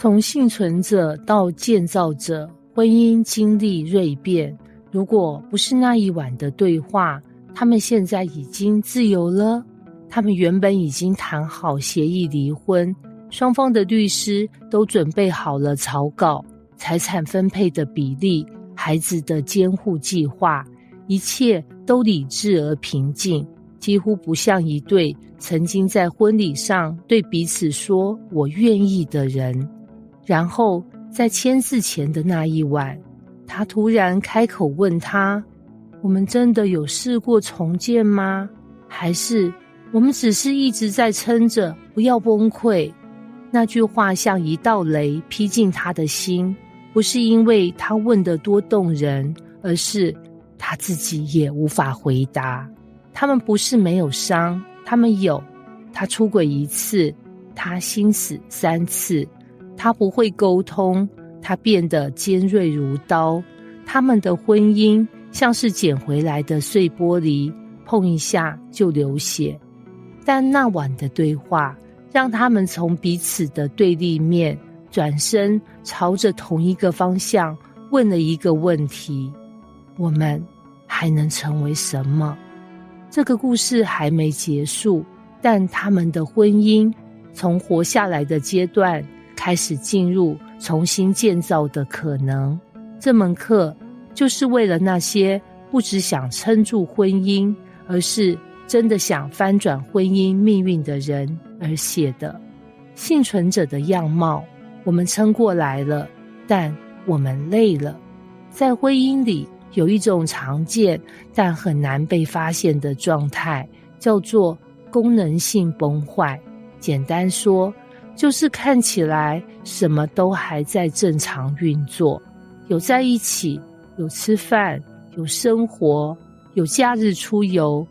從幸存者到建造者，婚姻經歷蛻變。如果不是那一晚的對話，他們現在已經自由了。他們原本已經談好協議離婚，雙方的律師都準備好了草稿、財產分配的比例、孩子的監護計劃，一切都理智而平靜，幾乎不像一對曾經在婚禮上對彼此說“我願意”的人。然後在簽字前的那一晚，他突然開口問他：“我們真的有試過重建嗎？還是我們只是一直在撐着，不要崩潰？”那句話像一道雷劈進他的心，不是因為他問得多動人，而是他自己也無法回答。他們不是沒有傷，他們有。他出軌1次，他心死3次。他不會溝通，他變得尖銳如刀。他們的婚姻像是撿回來的碎玻璃，碰一下就流血。但那晚的對話讓他們從彼此的對立面轉身，朝着同一個方向問了一個問題：我們還能成為什麼？這個故事還沒結束，但他們的婚姻從活下來的階段開始進入重新建造的可能。這門課就是為了那些不只想撐住婚姻，而是真的想翻轉婚姻命運的人而寫的。幸存者的樣貌，我們撐過來了，但我們累了。在婚姻裡有一種常見但很難被發現的狀態，叫做功能性崩壞。簡單說，就是看起來什麼都還在正常運作，有在一起，有吃飯，有生活，有假日出遊，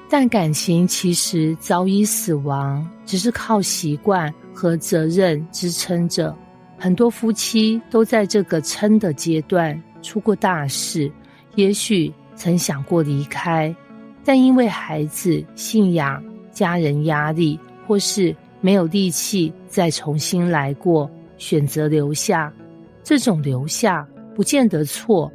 但感情其實早已死亡，只是靠習慣和責任支撐着。很多夫妻都在這個撐的階段出過大事，也許曾想過離開，但因為孩子、信仰、家人壓力，或是沒有力氣再重新來過，選擇留下。這種留下不見得錯，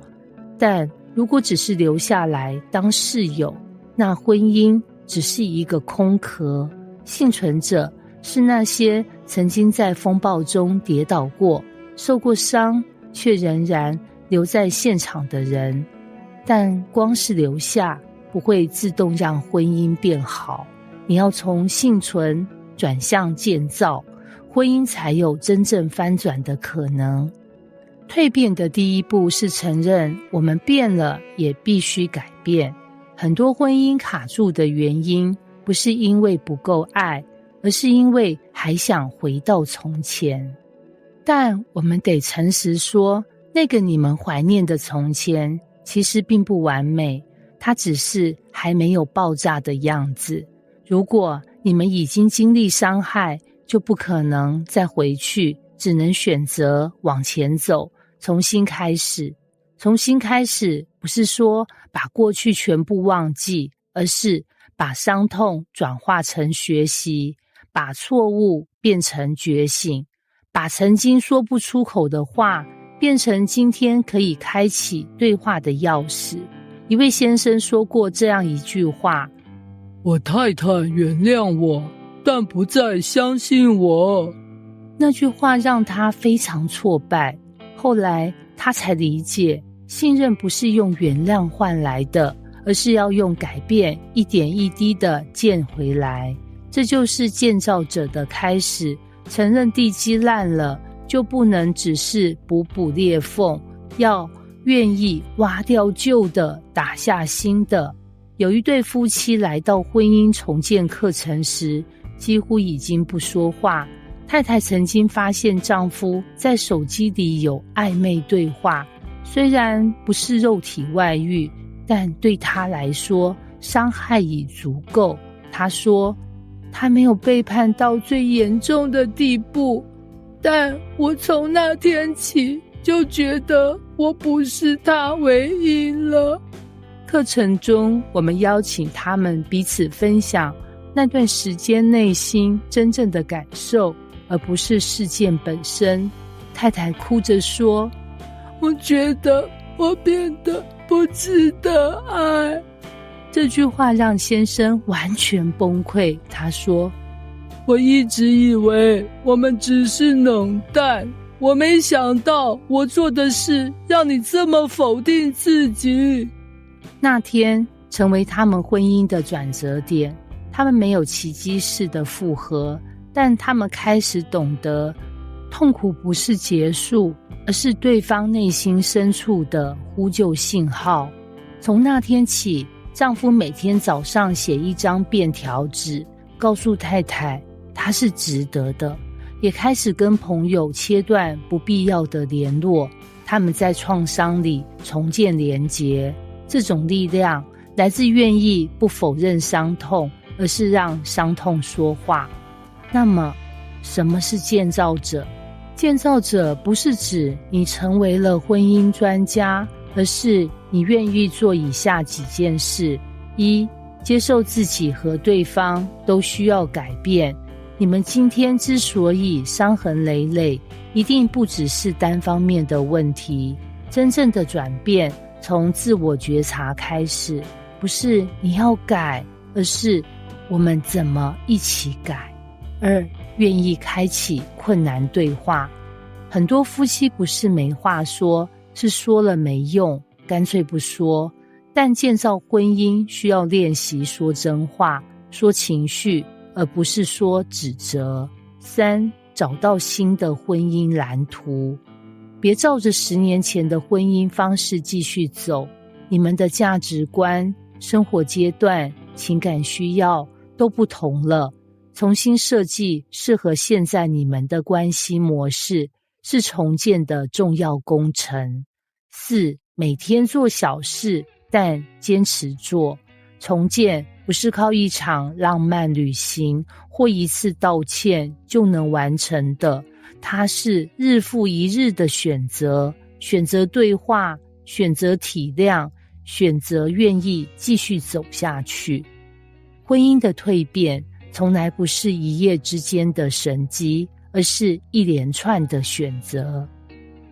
但如果只是留下來當室友，那婚姻只是一個空殼。幸存者是那些曾經在風暴中跌倒過、受過傷，卻仍然留在現場的人。但光是留下不會自動讓婚姻變好，你要從幸存轉向建造，婚姻才有真正翻轉的可能。蛻變的第一步是承認我們變了，也必須改變。很多婚姻卡住的原因，不是因為不夠愛，而是因為還想回到從前。但我們得誠實說，那個你們懷念的從前，其實並不完美，它只是還沒有爆炸的樣子。如果你們已經經歷傷害，就不可能再回去，只能選擇往前走，重新開始。重新開始不是說把過去全部忘記，而是把傷痛轉化成學習，把錯誤變成覺醒，把曾經說不出口的話變成今天可以開啟對話的鑰匙。一位先生說過這樣一句話：我太太原諒我，但不再相信我。那句話讓他非常挫敗，後來他才理解，信任不是用原諒換來的，而是要用改變一點一滴的建回來。這就是建造者的開始，承認地基爛了，就不能只是補裂縫，要願意挖掉舊的，打下新的。有一對夫妻來到婚姻重建課程時，幾乎已經不說話。太太曾經發現丈夫在手機裡有曖昧對話，雖然不是肉體外遇，但對她來說傷害已足夠。她說，他沒有背叛到最嚴重的地步，但我從那天起就覺得我不是他唯一了。課程中，我們邀請他們彼此分享那段時間內心真正的感受，而不是事件本身。太太哭着說：“我覺得我變得不值得愛。”這句話讓先生完全崩潰。他說：“我一直以為我們只是冷淡，我沒想到我做的事讓你這麼否定自己。”那天成為他們婚姻的轉折點。他們沒有奇蹟式的復合，但他們開始懂得，痛苦不是結束，而是對方內心深處的呼救信號。從那天起，丈夫每天早上寫一張便條紙，告訴太太他是值得的，也開始跟朋友切斷不必要的聯絡。他們在創傷裡重建連結，這種力量來自願意不否認傷痛，而是讓傷痛說話。那麼，什麼是建造者？建造者不是指你成為了婚姻專家，而是你願意做以下幾件事：一、接受自己和對方都需要改變。你們今天之所以傷痕累累，一定不只是單方面的問題。真正的轉變從自我覺察開始，不是你要改，而是我們怎麼一起改。二、願意開啟困難對話。很多夫妻不是沒話說，是說了沒用，乾脆不說。但建造婚姻需要練習說真話，說情緒，而不是說指責。三、找到新的婚姻藍圖。別照着10年前的婚姻方式繼續走，你們的價值觀、生活階段、情感需要都不同了。重新設計適合現在你們的關係模式，是重建的重要工程。四、每天做小事，但堅持做。重建不是靠一場浪漫旅行或一次道歉就能完成的，它是日復一日的選擇，選擇對話，選擇體諒，選擇願意繼續走下去。婚姻的蛻變從來不是一夜之間的神蹟，而是一連串的選擇。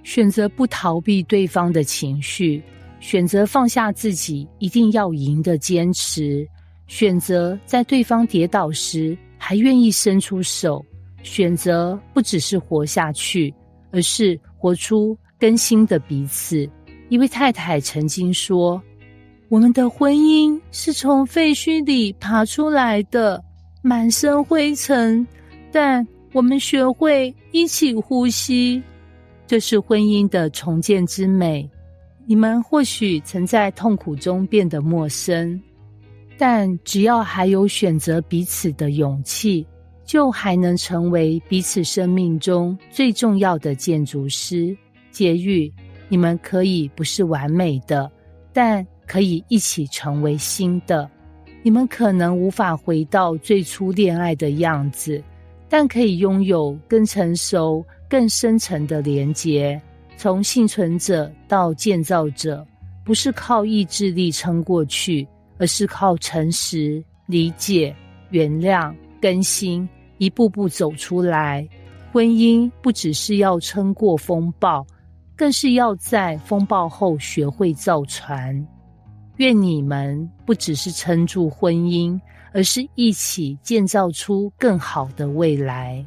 選擇不逃避對方的情緒，選擇放下自己一定要贏的堅持，選擇在對方跌倒時還願意伸出手，選擇不只是活下去，而是活出更新的彼此。一位太太曾經說：“我們的婚姻是從廢墟裡爬出來的，滿身灰塵，但我們學會一起呼吸。”這是婚姻的重建之美。你們或許曾在痛苦中變得陌生，但只要還有選擇彼此的勇氣，就還能成為彼此生命中最重要的建築師。結語：你們可以不是完美的，但可以一起成為新的。你們可能无法回到最初戀愛的樣子，但可以擁有更成熟、更深層的連結。從幸存者到建造者，不是靠意志力撐過去，而是靠誠實、理解、原諒、更新，一步步走出來。婚姻不只是要撐過風暴，更是要在風暴後學會造船。願你們不只是撐住婚姻，而是一起建造出更好的未來。